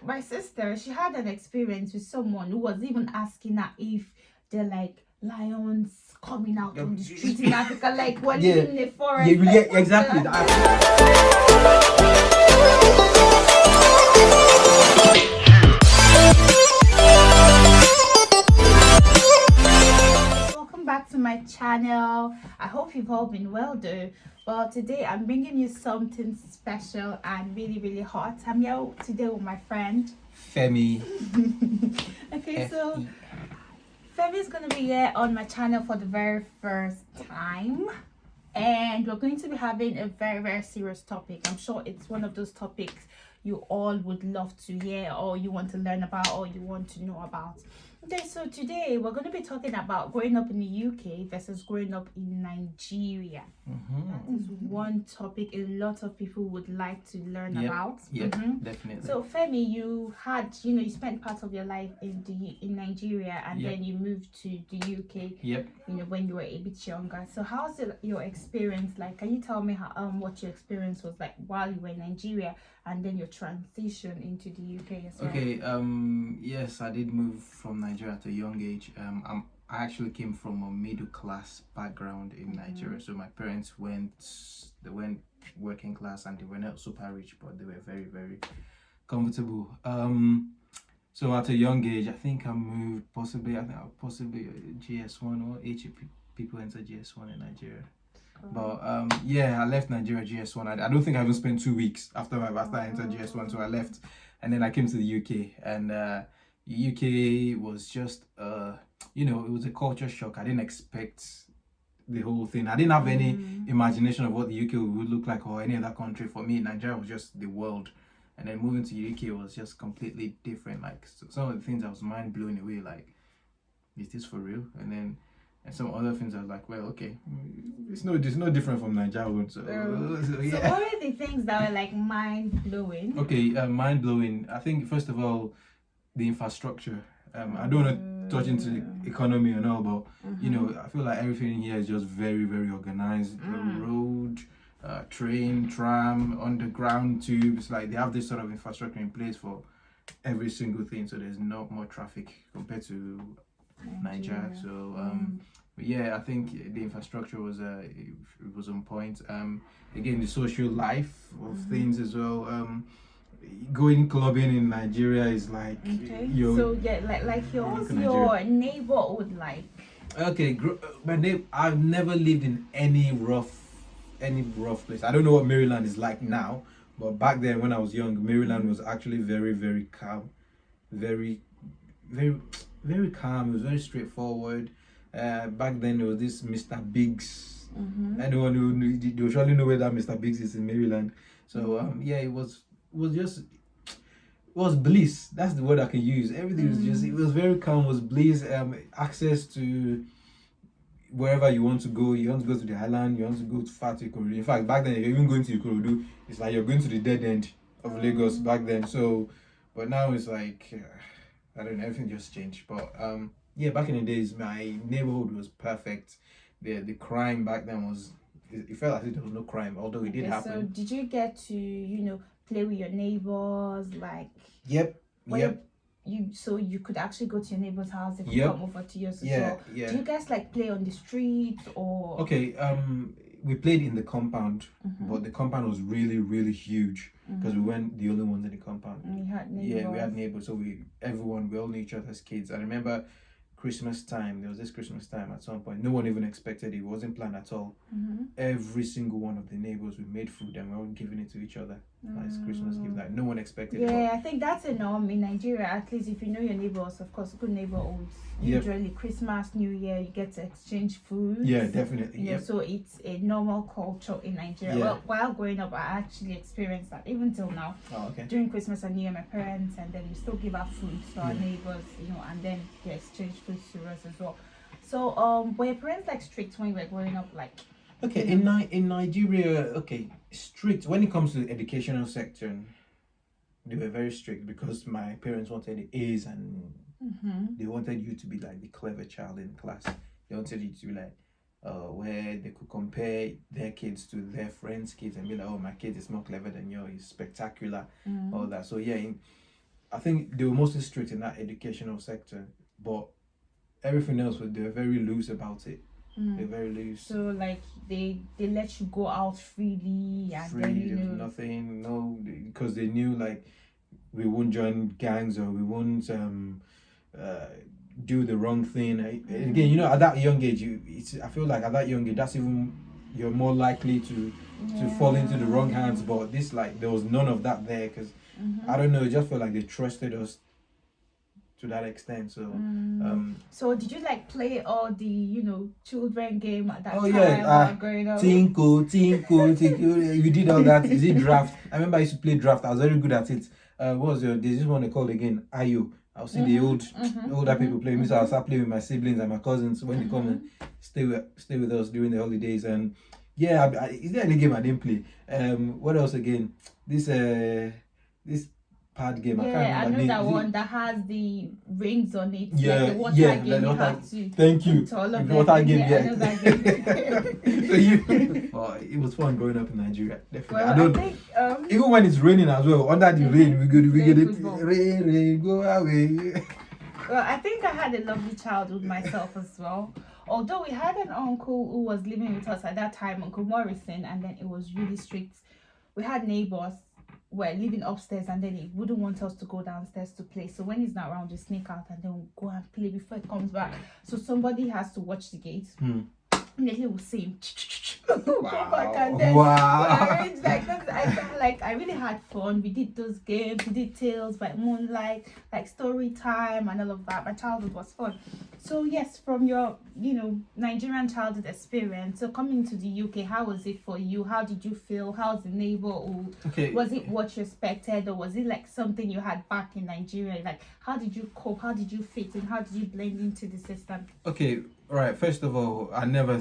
my sister, she had an experience with someone who was even asking her if they're like lions coming out on the street in Africa, like we're living in a forest. Yeah, exactly. Welcome back to my channel. I hope you've all been well though. Well, today I'm bringing you something special and really hot. I'm here today with my friend Femi. Okay, so Femi is going to be here on my channel for the very first time, and we're going to be having a very serious topic. I'm sure it's one of those topics you all would love to hear, or you want to learn about, or you want to know about. Okay, so today we're going to be talking about growing up in the UK versus growing up in Nigeria. That is one topic a lot of people would like to learn about. Definitely. So Femi, you had, you spent part of your life in Nigeria, and then you moved to the UK. When you were a bit younger. So how's your experience like? Can you tell me how what your experience was like while you were in Nigeria, and then your transition into the UK as well? Okay. Yes, I did move from Nigeria at a young age. I actually came from a middle class background in Nigeria. So my parents went working class, and they were not super rich, but they were very comfortable. So at a young age, I think I moved possibly GS1 or people enter GS1 in Nigeria. But I left Nigeria GS1. I don't think I even spent 2 weeks after I entered GS1, so I left, and then I came to the UK, and UK was just it was a culture shock. I didn't expect the whole thing. I didn't have any imagination of what the UK would look like, or any other country. For me, Nigeria was just the world, and then moving to the UK was just completely different. Like, some of the things I was mind blown away, like, is this for real? And some other things I was like, well, okay, it's no different from Nigeria. So what are the things that were like mind blowing? Okay, mind blowing. I think first of all, the infrastructure. I don't want to touch into the economy and all, but I feel like everything here is just very organized. The road, train, tram, underground tubes, like they have this sort of infrastructure in place for every single thing. So there's not more traffic compared to Nigeria. So I think the infrastructure was it was on point. Again, the social life of things as well. Going clubbing in Nigeria is like your neighborhood like. Okay, I've never lived in any rough place. I don't know what Maryland is like now, but back then when I was young, Maryland was actually very calm, very calm. It was very straightforward. Back then there was this Mr. Biggs. Anyone who knew, they surely know where that Mr. Biggs is in Maryland. So it was bliss. That's the word I can use. Everything was it was very calm. It was bliss. Access to wherever you want to go. You want to go to the island. You want to go to far to Ikorodu. In fact, back then, if you're even going to Ikorodu, it's like you're going to the dead end of Lagos back then. So, but now it's like I don't know. Everything just changed. But back in the days, my neighborhood was perfect. The crime back then was. It felt as if there was no crime, although it did happen. So did you get to play with your neighbors, like? Yep. You could actually go to your neighbor's house if you come over to yours as well. Do you guys like play on the street or? Okay, we played in the compound, but the compound was really huge because we weren't the only ones in the compound. And you had neighbors. Yeah, we had neighbors, so we all knew each other as kids. I remember Christmas time. There was this Christmas time at some point. No one even expected it. It wasn't planned at all. Every single one of the neighbors, we made food and we were all giving it to each other. Nice Christmas gift that no one expected. Yeah, I think that's a norm in Nigeria. At least if you know your neighbors, of course, good neighborhoods. Usually Christmas, New Year, you get to exchange food. Yeah, definitely. So it's a normal culture in Nigeria. Well, while growing up, I actually experienced that even till now. Oh, okay. During Christmas and New Year, my parents, and then we still give out food to our neighbors, and then they exchange food to us as well. So, were your parents like strict when you were growing up, like? Okay, in Nigeria, okay, strict when it comes to the educational sector. They were very strict because my parents wanted the A's, and they wanted you to be like the clever child in class. They wanted you to be like where they could compare their kids to their friends' kids and be like, oh, my kid is more clever than yours, he's spectacular, all that. So I think they were mostly strict in that educational sector, but everything else they were very loose about it. They're very loose. So like they let you go out freely and Free, then there was nothing, no, because they knew like we won't join gangs or we won't do the wrong thing. Again, you know, at that young age, I feel like at that young age, that's even you're more likely to fall into the wrong hands. But this, like, there was none of that there because I don't know. It just felt like they trusted us to that extent. So, so did you like play all the children game at that oh time yeah, while growing up? Tinkle, we did all that. Is it draft? I remember I used to play draft. I was very good at it. What was there's this one they called again? Ayo. I'll see the older people play. So I'll start playing with my siblings and my cousins when they come and stay with us during the holidays. And yeah, is there any game I didn't play? What else again? This pad game. Yeah, I know that one that has the rings on it. Yeah, like the water game. You have to. Thank you. All of the water game. Yeah, I know that game. So you. Well, it was fun growing up in Nigeria. Definitely. Well, I think, even when it's raining as well, under the rain, we get it. Rain, go away. Well, I think I had a lovely childhood myself as well. Although we had an uncle who was living with us at that time, Uncle Morrison, and then it was really strict. We had neighbors were living upstairs and then he wouldn't want us to go downstairs to play. So when he's not around, we sneak out and then we'll go and play before he comes back. So somebody has to watch the gate. And then he will say him, go back, and then arrange like that. I really had fun. We did those games, we did Tales by Moonlight, like story time and all of that. My childhood was fun. So yes, from your Nigerian childhood experience, so coming to the UK, how was it for you? How did you feel? How's the neighborhood? Okay. Was it what you expected, or was it like something you had back in Nigeria? Like, how did you cope? How did you fit in? How did you blend into the system? Okay, right. First of all, I never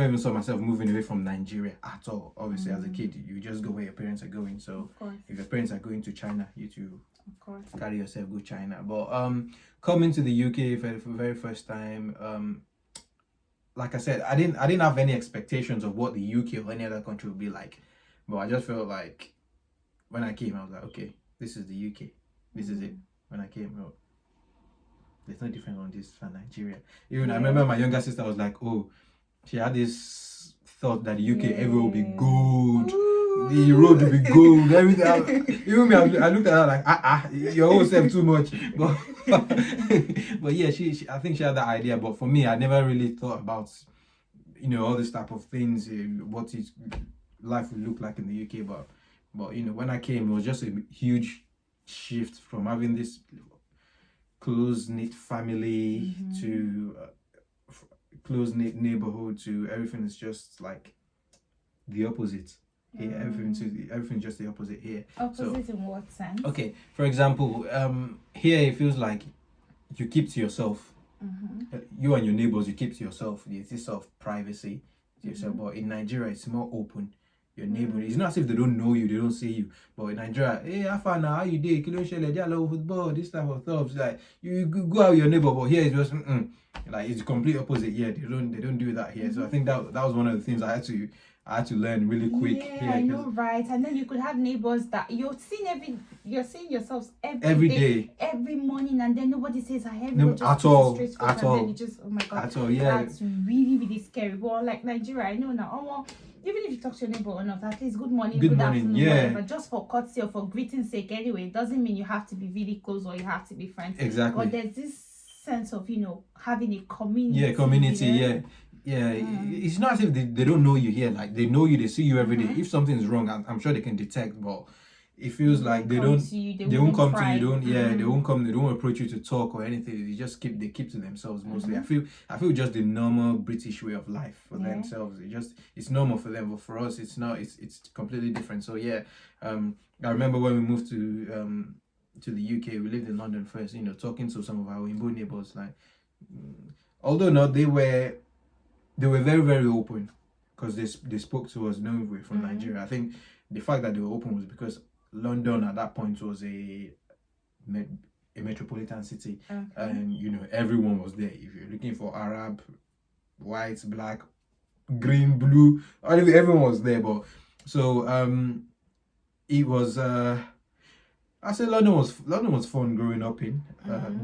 even saw myself moving away from Nigeria at all. Obviously, as a kid, you just go where your parents are going. So if your parents are going to China, you too, of course, carry yourself, go China. But coming to the UK for the very first time, like I said, I didn't have any expectations of what the UK or any other country would be like. But I just felt like when I came, I was like, okay, this is the UK. This is it. When I came, there's no difference on this for Nigeria. Even I remember my younger sister was like, oh, she had this thought that the UK everywhere will be gold, the road will be gold, everything. Even me, I looked at her like, you're all self too much. But yeah, she I think she had that idea. But for me, I never really thought about all this type of things, what life would look like in the UK. But when I came, it was just a huge shift from having this close-knit family to close-knit neighborhood to everything is just like the opposite here. Everything's just the opposite here. Opposite in what sense? Okay, for example, here it feels like you keep to yourself. You and your neighbors, you keep to yourself. There's this sort of privacy to yourself. But in Nigeria, it's more open. Your neighbor, it's not as if they don't know you, they don't see you. But in Nigeria, hey, how you did? They love football, this type of stuff. Like you go out with your neighbor, but here it's just like it's the complete opposite. Yeah, they don't do that here. So I think that was one of the things I had to learn really quick. Yeah, I know, right? And then you could have neighbors that you're seeing yourselves every day, every morning, and then nobody says hi. At all. And then you just, oh my god, at all. Yeah, that's really, really scary. But like Nigeria, I know now. Even if you talk to your neighbor or not, at least good morning, good afternoon, whatever, just for courtesy or for greeting's sake anyway. It doesn't mean you have to be really close or you have to be friends. Exactly. But there's this sense of, having a community. Yeah, community, yeah. It's not as if they don't know you here. Like, they know you, they see you every day. If something is wrong, I'm sure they can detect, but it feels like they won't come to you, they won't come, they don't approach you to talk or anything. They keep to themselves mostly. I feel just the normal British way of life for themselves. It's normal for them, but for us it's not. It's completely different. So yeah, I remember when we moved to the UK, we lived in London first, talking to some of our Imbo neighbors, like although not they were very, very open because they spoke to us knowing we were from Nigeria. I think the fact that they were open was because London at that point was a metropolitan city, and everyone was there. If you're looking for Arab, white, black, green, blue, everyone was there. But so it was I say London was fun growing up in,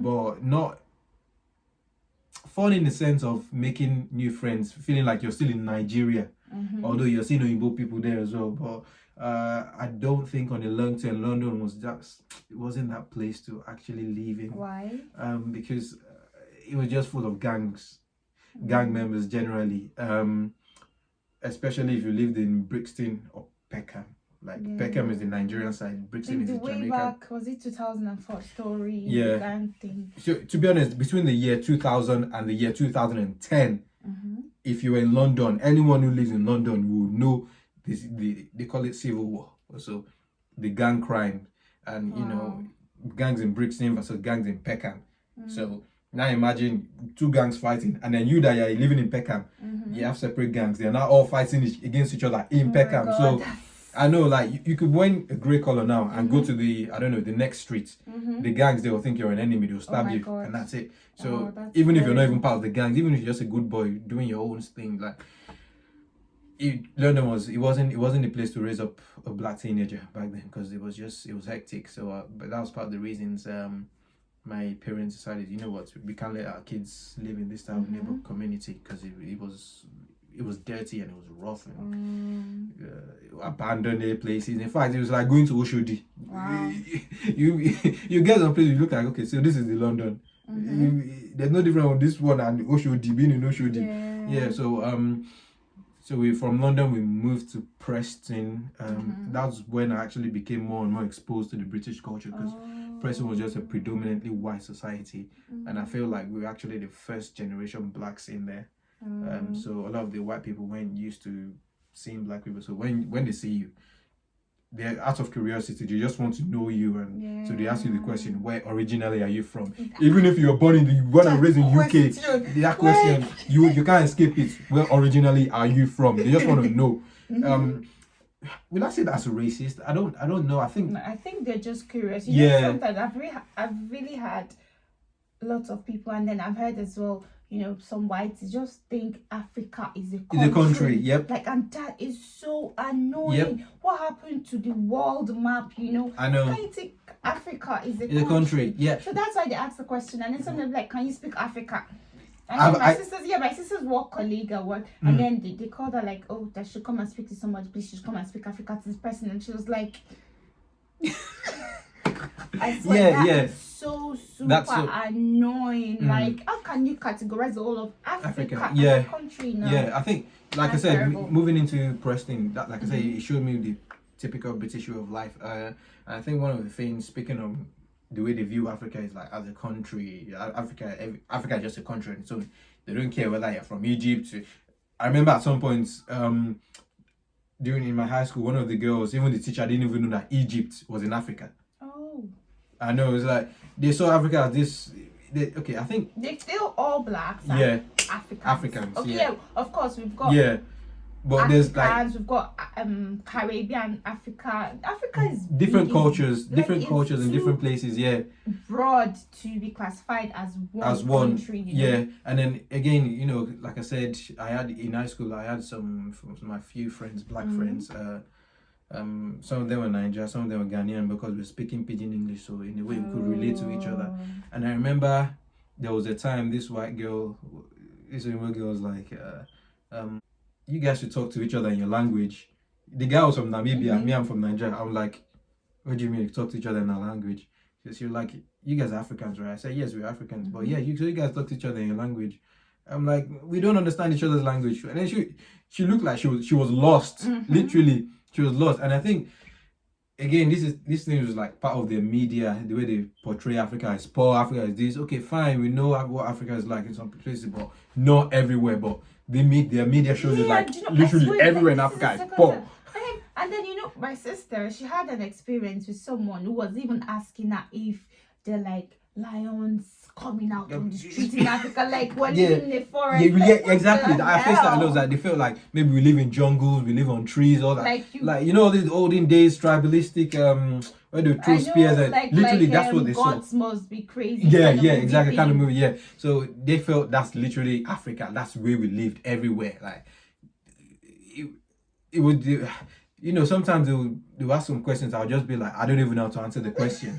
but not fun in the sense of making new friends, feeling like you're still in Nigeria, although you're seeing Igbo people there as well. But I don't think on the long term London was just, it wasn't that place to actually live in. Why? Because it was just full of gang members generally. Especially if you lived in Brixton or Peckham. Like Peckham is the Nigerian side, Brixton is the way Jamaican. back, was it 2004 story? Yeah. The gang thing. So to be honest, between the year 2000 and the year 2010, if you were in London, anyone who lives in London will know this. They call it civil war. So the gang crime, and you know, gangs in Brixton versus gangs in Peckham. So now imagine two gangs fighting, and then you that are living in Peckham, you have separate gangs. They're not all fighting against each other in Peckham. So I know, like, you could wear a grey color now and go to the, I don't know, the next street. The gangs, they will think you're an enemy, they'll stab you, and that's it. So even if you're not even part of the gangs, even if you're just a good boy doing your own thing, like, London it wasn't the place to raise up a black teenager back then, because it was hectic. So but that was part of the reasons my parents decided, you know what, we can't let our kids live in this type of neighborhood community, because it was dirty and it was rough and abandoned places. In fact, it was like going to Oshodi. Wow. You get some place, you look like, okay, so this is the London. There's no difference with this one and Oshodi, being in Oshodi. Yeah. So we from London we moved to Preston. That's when I actually became more and more exposed to the British culture, because Preston was just a predominantly white society, and I feel like we were actually the first generation blacks in there. So a lot of the white people weren't used to seeing black people. So when they see you, they're out of curiosity. They just want to know you, and so they ask you the question, "Where originally are you from?" Even if you were born and raised in UK, that question you can't escape it. Where originally are you from? They just want to know. Will I say that's racist? I don't know. I think they're just curious. You know, sometimes I've really had lots of people, and then I've heard as well, you know, some whites just think Africa is a country. It's a country, yep. Like, and that is so annoying. Yep. What happened to the world map, you know? I know. Can you think Africa is a country? Yeah. So that's why they ask the question, and then sometimes like, can you speak Africa? And my sister's work colleague at work, and then they called her like, oh, that should come and speak to somebody, please, she should come and speak Africa to this person, and she was like, I swear that is so super annoying. Like, how can you categorize the whole of Africa as a country now? Yeah, I think, like I said, moving into Preston, that, like I said, it showed me the typical British way of life. And I think one of the things, speaking of the way they view Africa, is like as a country. Africa is just a country, and so they don't care whether you're from Egypt. I remember at some point, in my high school, one of the girls, even the teacher, didn't even know that Egypt was in Africa. I know, it's like they saw Africa as this. I think they're still all blacks. Africans. Okay, yeah, of course we've got. Yeah, but Africans, there's like we've got Caribbean, Africa. Africa is different cultures, in different places. Yeah, broad to be classified as one country. Yeah, and then again, you know, like I said, I had in high school, I had some of my few friends, black friends. Some of them were Nigerian, some of them were Ghanaian, because we're speaking pidgin English, so in a way we could relate to each other. And I remember there was a time this white girl was like, you guys should talk to each other in your language. The guy was from Namibia, me, I'm from Nigeria. I'm like, what do you mean talk to each other in our language? She was like, you guys are Africans, right? I said, yes, we're Africans, but yeah, you guys talk to each other in your language. I'm like, we don't understand each other's language. And then she looked like she was lost, literally. She was lost. And I think, again, this thing was like part of their media, the way they portray Africa as poor, Africa is this. Okay, fine, we know what Africa is like in some places, but not everywhere. But their media shows it like, literally everywhere in Africa is poor. And then, you know, my sister, she had an experience with someone who was even asking her if they're like lions coming out on the street in Africa, like we're living in the forest. Yeah, exactly. I faced that a lot. Like, they felt like maybe we live in jungles, we live on trees, all that. Like you know, all these olden days tribalistic, where they throw spears, and literally that's what they saw. Gods must be crazy. Yeah, exactly, kind of movie. Yeah, so they felt that's literally Africa. That's where we lived everywhere. Like it would. you know, sometimes they'll ask some questions. I'll just be like, I don't even know how to answer the question.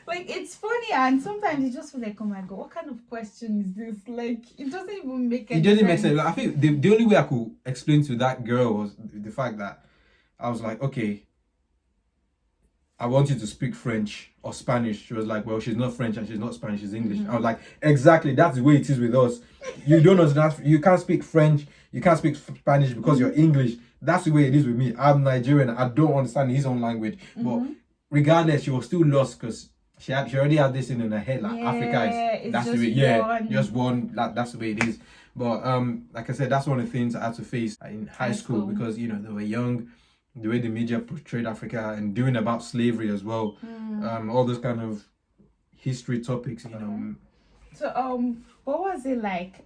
Like, it's funny, and sometimes you just feel like, oh my god, what kind of question is this? Like, it doesn't even make It any doesn't sense. make sense. Like, I think the only way I could explain to that girl was the fact that I was like, okay, I want you to speak French or Spanish. She was like, well, she's not French and she's not Spanish, she's English. I was like, exactly, that's the way it is with us. You don't understand, you can't speak French, you can't speak Spanish because you're English. That's the way it is with me. I'm Nigerian, I don't understand his own language. But regardless, she was still lost because she already had this in her head, like Africa is that's the way, just one, that's the way it is. But like I said, that's one of the things I had to face in high school because you know they were young, the way the media portrayed Africa and doing about slavery as well, all those kind of history topics, you know. So what was it like?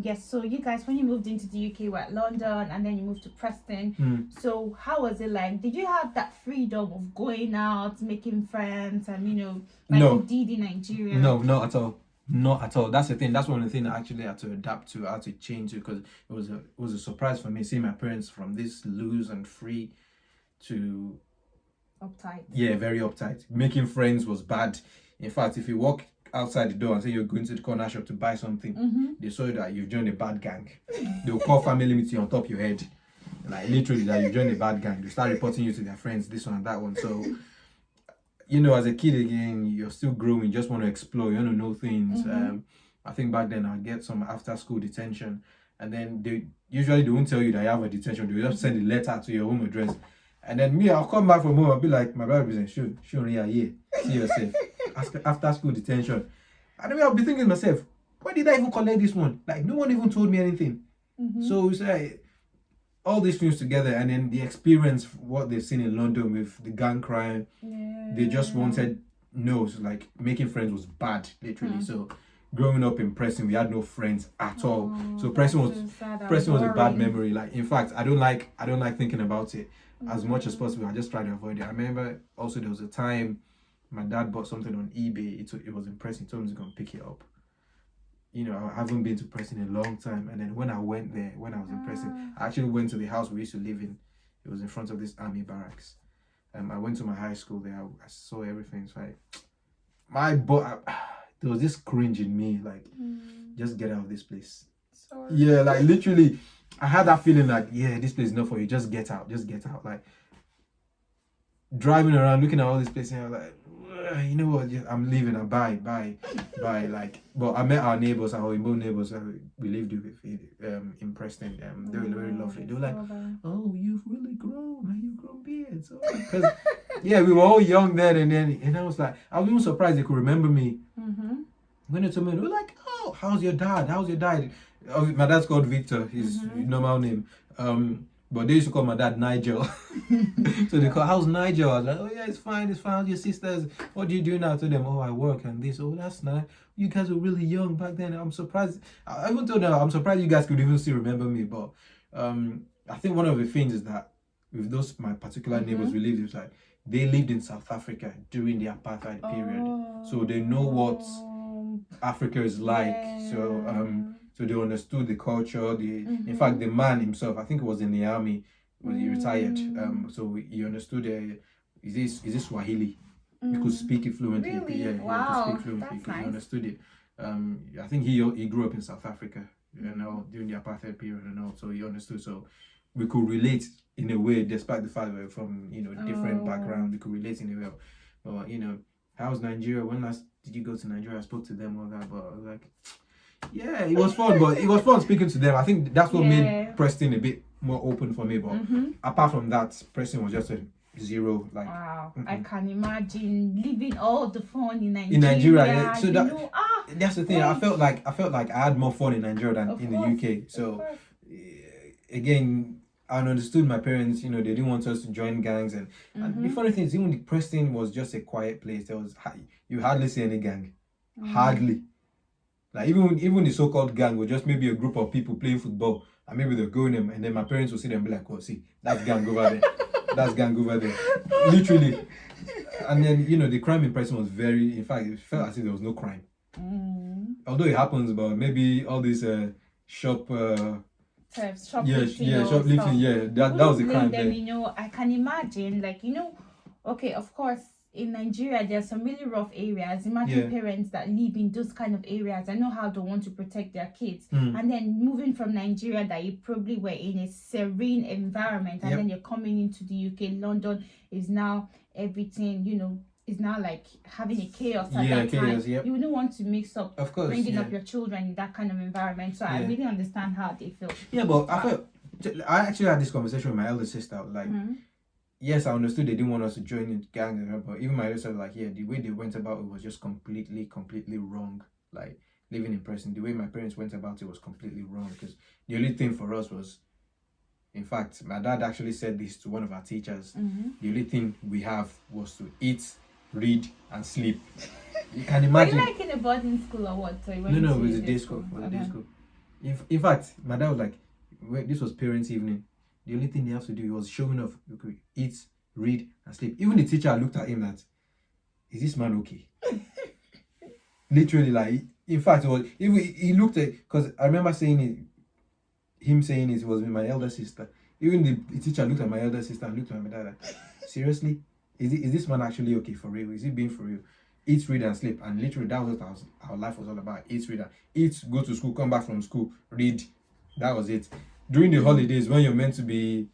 Yes, so you guys, when you moved into the UK, were at London and then you moved to Preston. So how was it like? Did you have that freedom of going out, making friends, and you know, like No. you did in Nigeria? No, not at all. Not at all. That's the thing. That's one of the things I actually had to adapt to, I had to change it because it was a surprise for me seeing my parents from this loose and free to Uptight. yeah, very uptight. Making friends was bad. In fact, if you walk outside the door and say you're going to the corner shop to buy something, they saw that you've joined a bad gang. They'll call family meeting on top of your head. Like literally that you've joined a bad gang. They start reporting you to their friends, this one and that one. So you know, as a kid again, you're still growing, you just want to explore, you want to know things. I think back then I'd get some after school detention and then they won't tell you that you have a detention, they'll just send a letter to your home address. And then me, I'll come back from home, I'll be like, my brother be saying, show only a year, see yourself. After school detention. And then I'll be thinking to myself, why did I even collect this one? Like, no one even told me anything. So it's like, all these things together and then the experience, what they've seen in London with the gang crime, they just wanted, so like making friends was bad, literally. So growing up in Preston, we had no friends at all. So Preston was a bad memory. Like, in fact, I don't like thinking about it as much as possible. I just try to avoid it. I remember also there was a time my dad bought something on eBay. It was in Preston. He told me to go and pick it up. You know, I haven't been to Preston in a long time. And then when I went there, when I was in Preston, I actually went to the house we used to live in. It was in front of this army barracks. I went to my high school there. I saw everything. It's like, there was this cringe in me, like, just get out of this place. Sorry. Yeah, like literally, I had that feeling like, yeah, this place is not for you. Just get out. Like, driving around, looking at all these places, and I'm like, you know what, I'm leaving, bye. Like, but I met our neighbors, our Igbo neighbors we lived with in Preston. They were very lovely. They were like, oh, you've really grown, you've grown beard. So, because yeah, we were all young then, and I was even surprised they could remember me. When they told me, they were like, oh, how's your dad? Oh, my dad's called Victor, his normal name. But they used to call my dad Nigel. So they call, how's Nigel? I was like, oh yeah, it's fine. How's your sisters? What do you do now? I told them, oh, I work and this. Oh, that's nice. You guys were really young back then. I'm surprised. I even told them, I'm surprised you guys could even still remember me. But I think one of the things is that with my particular neighbors we lived with, like, they lived in South Africa during the apartheid period. So they know what Africa is like. So they understood the culture. In fact, the man himself, I think he was in the army, he retired. So he understood. Is this Swahili? He could speak it fluently. Really? Yeah, wow. He could speak fluently. That's nice. He understood it. I think he grew up in South Africa, during the apartheid period, so he understood. So we could relate in a way, despite the fact we were from different background. We could relate in a way. But how's Nigeria? When last did you go to Nigeria? I spoke to them all that, but I was like, yeah, it was fun, but it was fun speaking to them. I think that's what made Preston a bit more open for me. But apart from that, Preston was just a zero. Like, wow, I can imagine living all the fun in Nigeria. Yeah. So that's the thing. I felt like I had more fun in Nigeria than in the UK. So again, I understood my parents. They didn't want us to join gangs, and the funny thing is, even Preston was just a quiet place. You hardly see any gang, hardly. Like even the so-called gang was just maybe a group of people playing football, and maybe they're going them, and then my parents will see them and be like, "Oh, see, that's gang over there, that's gang over there," literally. And then the crime in Preston was in fact, it felt as if there was no crime. Although it happens, but maybe all these shop theft, Yes, shoplifting, yeah, or shoplifting. stuff. Yeah, that was the Blame crime them, there. you know. I can imagine, like, you know, okay, of course, in Nigeria, there are some really rough areas. Imagine Yeah. parents that live in those kind of areas. I know how they want to protect their kids. Mm. And then moving from Nigeria, that you probably were in a serene environment, and Yep. then you're coming into the UK. London is now everything, you know, is now like having a chaos at Yeah, that time. chaos, yep. You wouldn't want to mix up Of course, bringing yeah. up your children in that kind of environment. So I Yeah. really understand how they feel. Yeah, but I actually had this conversation with my elder sister. Like, yes, I understood they didn't want us to join in gang, but even my elder sister, like, yeah, the way they went about it was just completely wrong. Like, living in Preston, the way my parents went about it was completely wrong, because the only thing for us was, in fact, my dad actually said this to one of our teachers. The only thing we have was to eat, read, and sleep. You can imagine. Were you like in a boarding school or what? So you went No, to it was a the day school. It was a day school. In fact, my dad was like, this was parents' evening. The only thing they have to do was showing off. You could eat, read, and sleep. Even the teacher looked at him that, is this man okay? Literally, like, in fact, it was, even he looked at, because I remember saying it, him saying it was with my elder sister. Even the teacher looked at my elder sister and looked at my dad like, seriously? Is this man actually okay for real? Is he being for real? Eat, read, and sleep. And literally, that was what our life was all about. Eat, read, eat, go to school, come back from school, read. That was it. During the holidays, when you're meant to be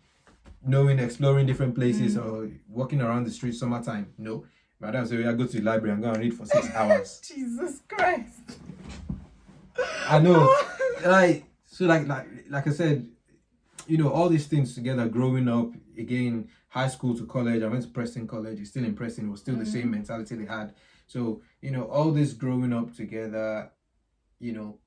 knowing, exploring different places or walking around the streets summertime, no. My dad would say, I go to the library and go and read for 6 hours. Jesus Christ. I know. Like I said, you know, all these things together, growing up, again, high school to college, I went to Preston College, it's still in Preston, it was still the same mentality they had. So, you know, all this growing up together, you know,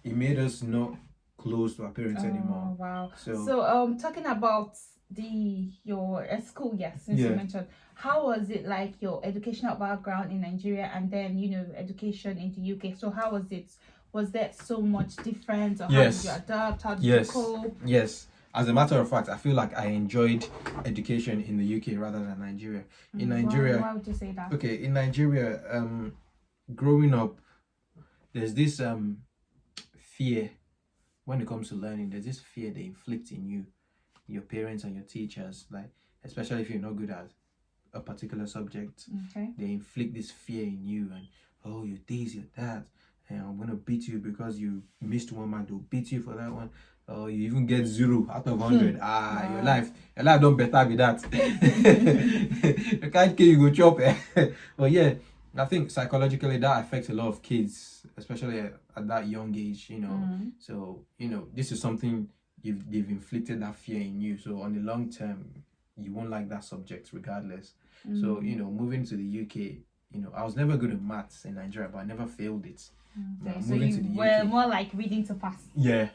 it made us not close to our parents anymore. Wow. So talking about your school, yes, since you mentioned, how was it like your educational background in Nigeria and then, you know, education in the UK? So how was it? Was there so much difference, or how did you adapt? How did you cope? Yes. As a matter of fact, I feel like I enjoyed education in the UK rather than Nigeria. In Nigeria, why would you say that? Okay, in Nigeria, growing up, there's this fear when it comes to learning. There's this fear they inflict in you, your parents and your teachers, like, especially if you're not good at a particular subject. They inflict this fear in you, and oh, you're this, you're that, and I'm gonna beat you because you missed one mark. They'll beat you for that one. Or you even get 0 out of 100. Your life don't better with that. You can't kill, you go chop. But yeah, I think psychologically that affects a lot of kids, especially at that young age, you know. So, you know, this is something they've inflicted that fear in you. So on the long term, you won't like that subject regardless. So, you know, moving to the UK, you know, I was never good at maths in Nigeria, but I never failed it. So you were more like reading to pass. Yeah.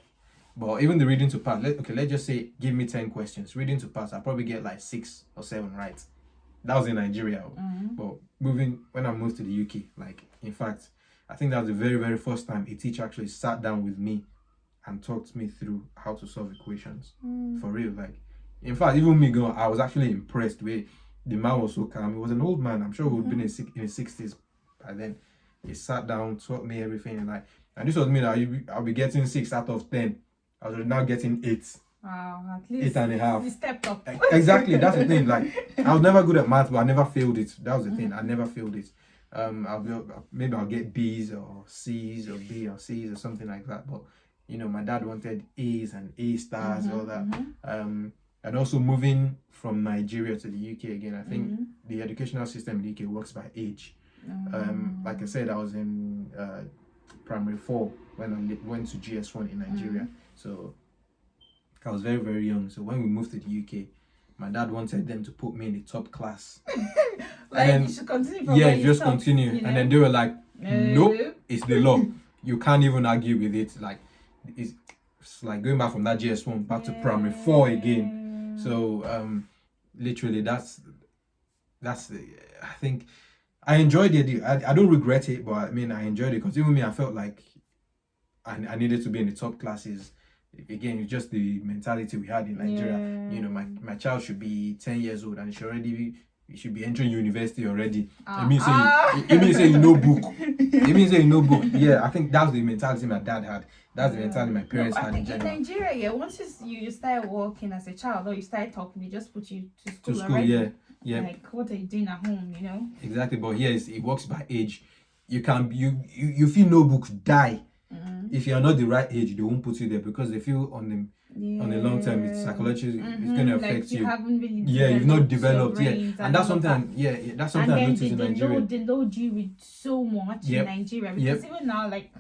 But even the reading to pass, let's just say, give me 10 questions. Reading to pass, I'll probably get like 6 or 7 right. That was in Nigeria. But when I moved to the UK, like, in fact, I think that was the very, very first time a teacher actually sat down with me and talked me through how to solve equations. For real. Like, in fact, even me going, I was actually impressed with the man was so calm. He was an old man. I'm sure he would have been in his 60s by then. He sat down, taught me everything, and this was me that I'll be getting 6 out of 10. I was now getting 8. Wow, at least 8.5. you stepped up. Exactly, that's the thing. Like, I was never good at math, but I never failed it. That was the thing. I never failed it. Maybe I'll get B's or C's or B or C's or something like that. But, you know, my dad wanted A's and A stars, all that. And also moving from Nigeria to the UK again, I think the educational system in the UK works by age. Like I said, I was in primary 4 when I went to GS1 in Nigeria. So I was very, very young. So when we moved to the UK, my dad wanted them to put me in the top class. Like, then, you should continue from where you just stopped, continue. you know? And then they were like, nope, it's the law. You can't even argue with it. Like, it's like going back from that GS1 back to primary 4 again. So literally that's I think I enjoyed it. I don't regret it, but I mean, I enjoyed it because even me, I felt like I needed to be in the top classes. Again, it's just the mentality we had in Nigeria. You know, my child should be 10 years old and he should be entering university already. It means say you know book. It means saying no book. Yeah, I think that's the mentality my dad had. That's the mentality my parents I had in think in general. Nigeria, yeah, once you start working as a child or you start talking, they just put you to school. To school, already. yeah. Like, what are you doing at home, you know? Exactly, but here it works by age. You feel no books die. If you're not the right age, they won't put you there because they feel on the long term, it's psychologically it's going to affect like you. Haven't really you've not developed developed your yet, brains and that's something. That's something I then noticed in Nigeria. they load you with so much Yep. in Nigeria because even now, like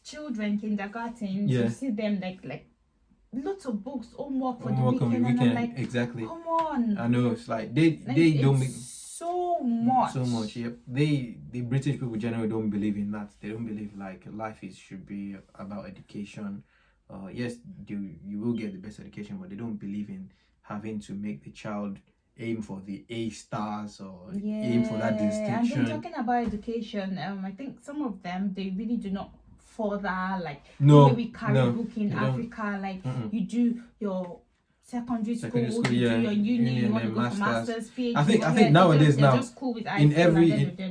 children, kindergarten, you see them like lots of books, homework for the weekend, and I'm like, exactly. Come on. I know it's like they don't make so much. Yep. The British people generally don't believe in that. They don't believe like life should be about education. Yes, you will get the best education, but they don't believe in having to make the child aim for the A stars or aim for that distinction. And then talking about education, I think some of them they really do not further like no, the way we carry book in Africa. Like you do your secondary school, you do your uni, you want to go for masters, PhD. I think nowadays now just cool with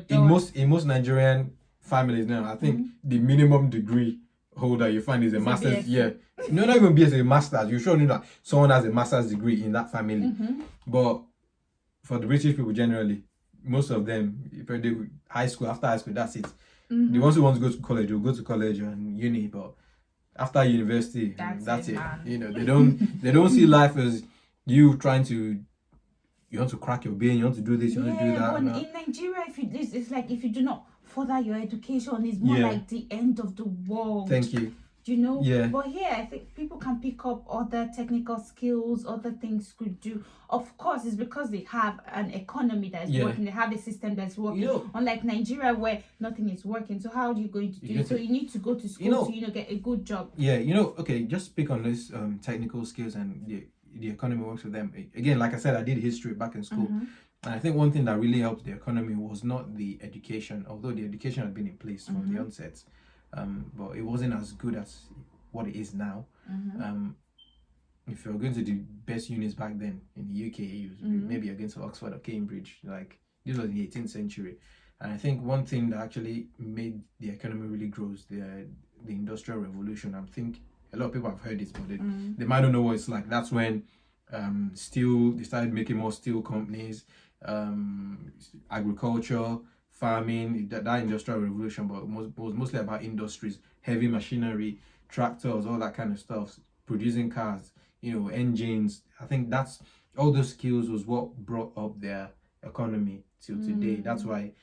in most Nigerian families now, I think the minimum degree holder you find is a master's. No, not even BS, a master's. You sure know that someone has a master's degree in that family. But for the British people generally, most of them, if they do after high school, that's it. The ones who want to go to college will go to college and uni, but after university, that's it. Man. You know, they don't see life as you want to crack your brain, you want to do this, you want to do that. But in Nigeria, it's like if you do not further your education, it's more like the end of the world. Thank you. Do you know? Yeah. But here, I think people can pick up other technical skills, other things could do. Of course, it's because they have an economy that is working. They have a system that's working. Unlike Nigeria, where nothing is working. So how are you going to do it? So you need to go to school to get a good job. Yeah, okay, just speak on this technical skills and the economy works with them. Again, like I said, I did history back in school. And I think one thing that really helped the economy was not the education, although the education had been in place from the onset. But it wasn't as good as what it is now. If you're going to the best unis back then in the UK, maybe you're going to Oxford or Cambridge. Like this was in the 18th century, and I think one thing that actually made the economy really grow is the Industrial Revolution. I think a lot of people have heard this, but they might not know what it's like. That's when they started making more steel companies, agriculture, farming, that Industrial Revolution, but it was mostly about industries, heavy machinery, tractors, all that kind of stuff, producing cars, engines. I think that's all those skills was what brought up their economy till today. That's why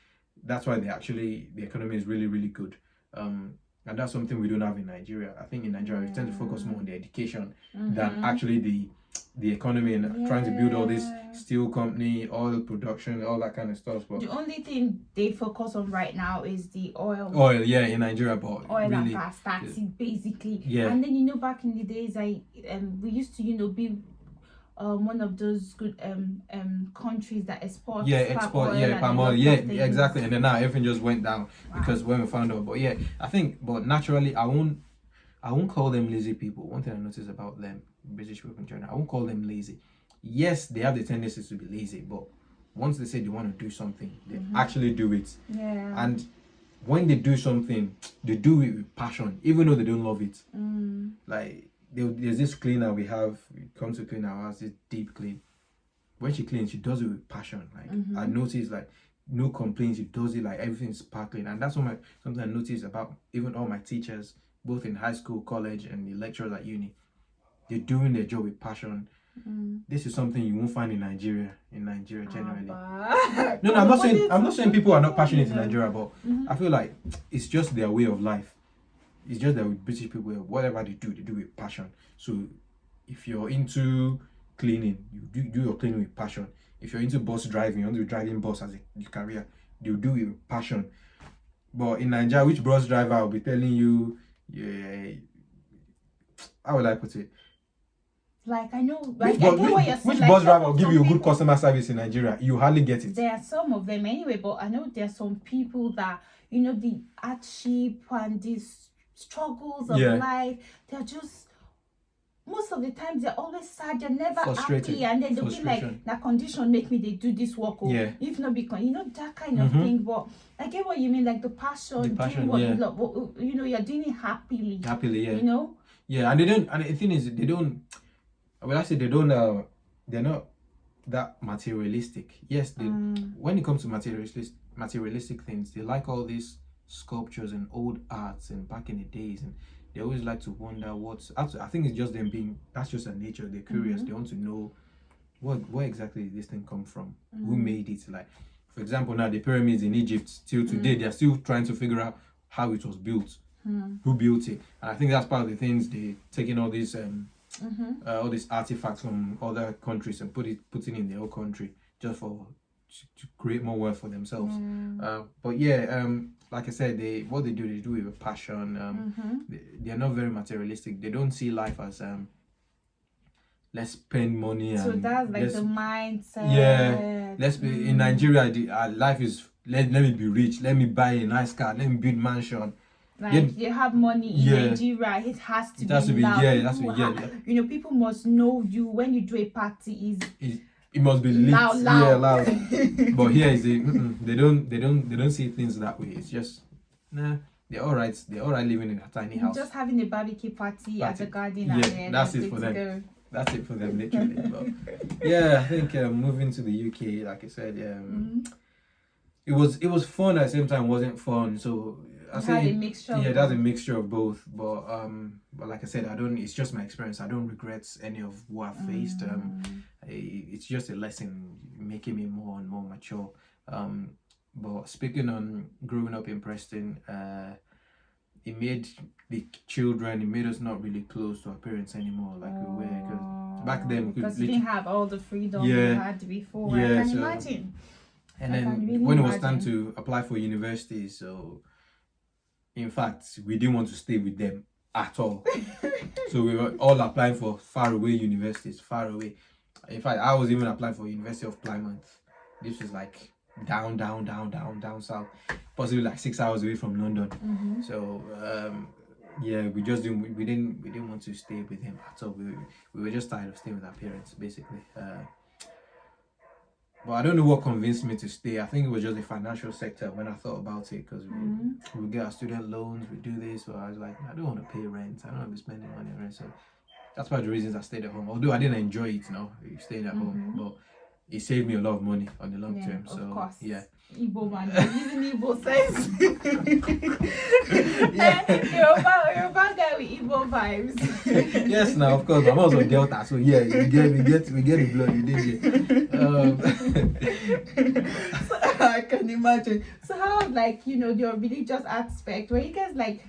the economy is really, really good. And that's something we don't have in Nigeria. I think in Nigeria we tend to focus more on the education than actually the economy and trying to build all this steel company, oil production, all that kind of stuff. But the only thing they focus on right now is the oil. In Nigeria, but oil really, and gas. That's it basically. Yeah. And then back in the days, we used to be one of those good countries that export palm oil, exactly. And then now everything just went down because when we found out. But naturally, I won't call them lazy people. One thing I noticed about them, British people in general, I won't call them lazy. Yes, they have the tendencies to be lazy, but once they say they want to do something, they actually do it. Yeah. And when they do something, they do it with passion, even though they don't love it. Like there's this cleaner we have, comes to clean our house, this deep clean. When she cleans, she does it with passion. Like I notice, like no complaints, she does it like everything's sparkling. And that's something I notice about even all my teachers, both in high school, college, and the lecturers at uni. They're doing their job with passion. This is something you won't find in Nigeria generally. No, I'm not saying people are not passionate in Nigeria, but I feel like it's just their way of life. It's just that with British people, whatever they do with passion. So if you're into cleaning, you do your cleaning with passion. If you're into bus driving, you want to be driving bus as a career, you do it with passion. But in Nigeria, which bus driver will be telling you, how would I put it? Like I know, like I get what you're saying. Which bus driver will give you a good customer service in Nigeria? You hardly get it. There are some of them anyway, but I know there are some people that the hardship and these struggles of life, they're just most of the times they're always sad, they're never Frustrated. happy, and then they'll be like, Frustration. that condition make me they do this work, or Yeah. if not because that kind of thing. But I get what you mean, like the passion, doing what you love, you're doing it happily. Yeah. Yeah, and they don't, and the thing is, they don't, well, I say they don't, they're not that materialistic. Yes, they, when it comes to materialistic things, they like all these sculptures and old arts and back in the days, and they always like to wonder what's, I think it's just them being, that's just a nature, they're curious, they want to know where exactly did this thing come from, who made it. Like, for example, now the pyramids in Egypt, till today, they're still trying to figure out how it was built, who built it. And I think that's part of the things, they taking all these all these artifacts from other countries and putting in their own country just for to create more wealth for themselves. But yeah, like I said, what they do it with a passion. They're not very materialistic. They don't see life as let's spend money, and so that's like the mindset. Yeah, let's be in Nigeria. Life is let me be rich. Let me buy a nice car. Let me build mansion. Like you have money in Nigeria, it has to be loud. Yeah, it has to be people must know you when you do a party. It must be lit. Loud. Yeah, loud. But here is they don't see things that way. It's just they're all right. They're all right living in a tiny house. Just having a barbecue party at the garden. Yeah, and that's it for them. Go. That's it for them, literally. But yeah, I think moving to the UK, like I said, it was fun at the same time. Wasn't fun. So I say a mixture. Yeah, that's a mixture of both. But like I said, I don't. It's just my experience. I don't regret any of what I've faced. It's just a lesson making me more and more mature. But speaking on growing up in Preston, it made the children, it made us not really close to our parents anymore like we were, because back then because we didn't have all the freedom we had before. I can imagine. And then really when it was time to apply for university, so in fact we didn't want to stay with them at all. So we were all applying for far away universities, far away. In fact, I was even applying for University of Plymouth. This was like down south, possibly like 6 hours away from London. So yeah, we didn't want to stay with him at all. We were just tired of staying with our parents, basically. But I don't know what convinced me to stay. I think it was just the financial sector when I thought about it, because we get our student loans, we do this. So I was like, I don't want to pay rent. I don't want to be spending money on rent. So that's one of the reasons I stayed at home. Although I didn't enjoy it, staying at home, but it saved me a lot of money on the long term. So of course. Yeah. Igbo man, using Igbo sense. Yoruba guy with Igbo vibes. Yes, now of course I'm also Delta, so yeah, we get the blood, you did it. So, I can imagine. So how your religious aspect? Were you guys like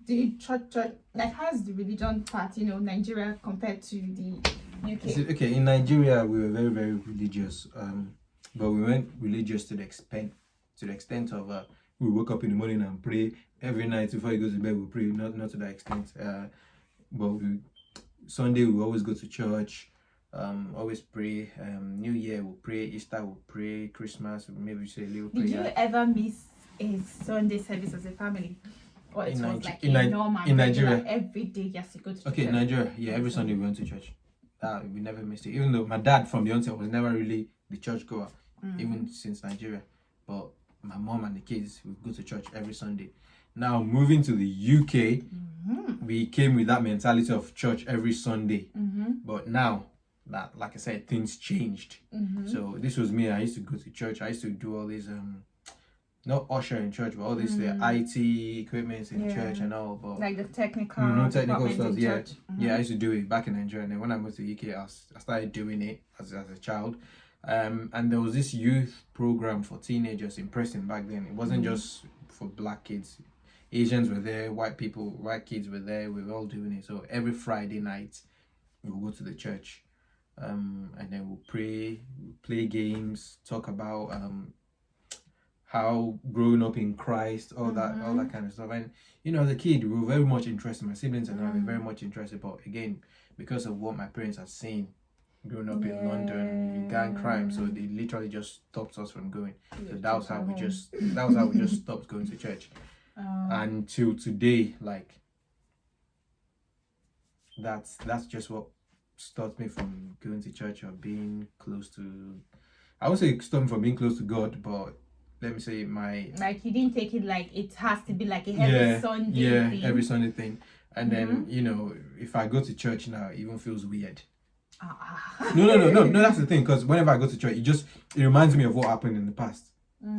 the church? Like how's the religion part? Nigeria compared to the UK. Okay, in Nigeria we were very, very religious. But we weren't religious to the extent of we woke up in the morning and pray every night before you go to bed. We pray, not to that extent. But Sunday we always go to church. Always pray. New Year we'll pray. Easter we'll pray. Christmas maybe we say a little prayer. Did you ever miss a Sunday service as a family? Or it was like normal in Nigeria every day you have to go to church? Okay, in Nigeria, yeah, every Sunday we went to church. We never missed it. Even though my dad from the onset was never really the church goer, even since Nigeria. But my mom and the kids would go to church every Sunday. Now moving to the UK, we came with that mentality of church every Sunday. But now that, like I said, things changed. So this was me. I used to go to church. I used to do all these not usher in church, but all these the IT equipment in church and all. But like the technical stuff. Yeah, church. Yeah. I used to do it back in Nigeria, and then when I moved to the UK, I started doing it as a child. And there was this youth program for teenagers in Preston back then. It wasn't just for black kids. Asians were there, white kids were there. We were all doing it. So every Friday night, we would go to the church, and then we'll pray, we'll play games, talk about how growing up in Christ, all that kind of stuff. And as a kid, we were very much interested. My siblings and I were very much interested. But again, because of what my parents had seen growing up in London, in gang crime, so they literally just stopped us from going. So that was how we just stopped going to church. Until today, like that's just what stopped me from going to church or being close to. I would say it stopped me from being close to God, but let me say my Like you didn't take it like it has to be like a every Sunday thing. every Sunday thing. And then if I go to church now, it even feels weird. No. That's the thing, because whenever I go to church, it reminds me of what happened in the past.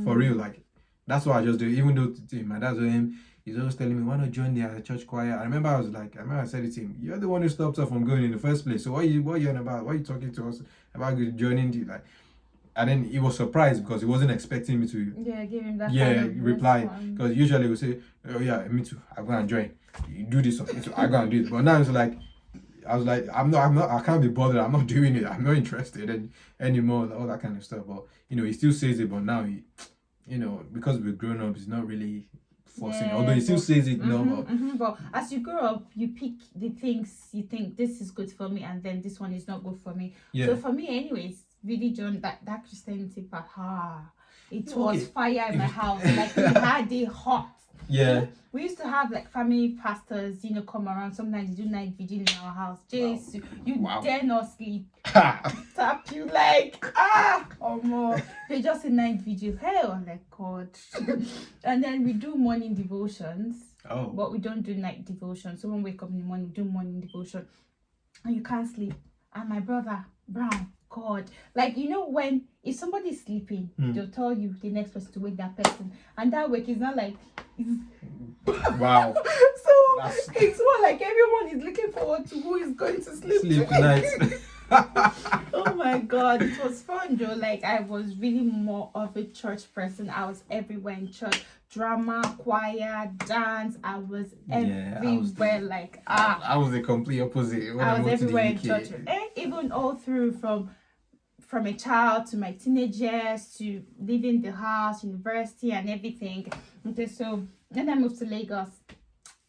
For real, like that's what I just do. Even though my dad's with him, he's always telling me, why not join the church choir? I remember I said it to him, you're the one who stopped us from going in the first place. So what are you on about? Why are you talking to us about joining the like? And then he was surprised because he wasn't expecting me to give him that reply, because usually we say, oh yeah, me too, I'm gonna join. You do this one, I'm gonna do it. But now it's like I was like, I'm not, I can't be bothered. I'm not doing it. I'm not interested anymore. All that kind of stuff. But he still says it. But now because we're grown up, he's not really forcing. Although he still says it now. But as you grow up, you pick the things you think this is good for me, and then this one is not good for me. Yeah. So for me, anyways, religion, that Christianity part, it was fire in my house. Like we had it hot. Yeah. We used to have like family pastors, come around. Sometimes you do night vigil in our house. Jeez, you dare not sleep. Tap you like or more. They just a night vigil. Hell, I'm like God. And then we do morning devotions. Oh. But we don't do night devotion. So when we wake up in the morning, we do morning devotion. And you can't sleep. And my brother, Brown, God, like when if somebody's sleeping, they'll tell you the next person to wake that person, and that wake is not like wow. So it's more like everyone is looking forward to who is going to sleep tonight. Oh my God, it was fun though. Like I was really more of a church person. I was everywhere in church. Drama, choir, dance. I was everywhere. I was the complete opposite. When I was everywhere in UK. church, and even all through from a child to my teenage years to leaving the house, university, and everything. Okay, so then I moved to Lagos.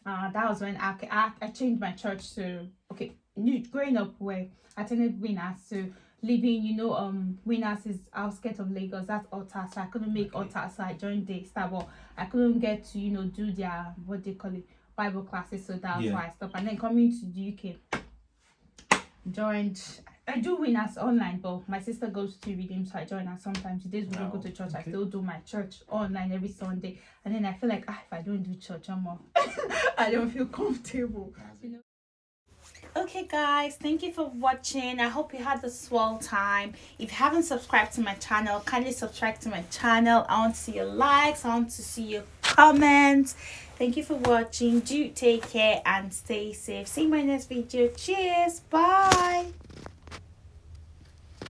That was when I changed my church to growing up where I attended Winners, so living Winners is outskirts of Lagos. That's Alta, so I couldn't make Alta, so I joined the Starbucks. I couldn't get to do their what they call it Bible classes, so that's why I stopped. And then coming to the UK, I do Winners online, but my sister goes to Redeem, so I join her sometimes. The days we don't go to church, I still do my church online every Sunday. And then I feel like if I don't do church anymore, I don't feel comfortable. Okay guys, thank you for watching. I hope you had a swell time. If you haven't subscribed to my channel, kindly subscribe to my channel. I want to see your likes, I want to see your comments. Thank you for watching. Do take care and stay safe. See you in my next video. Cheers. Bye.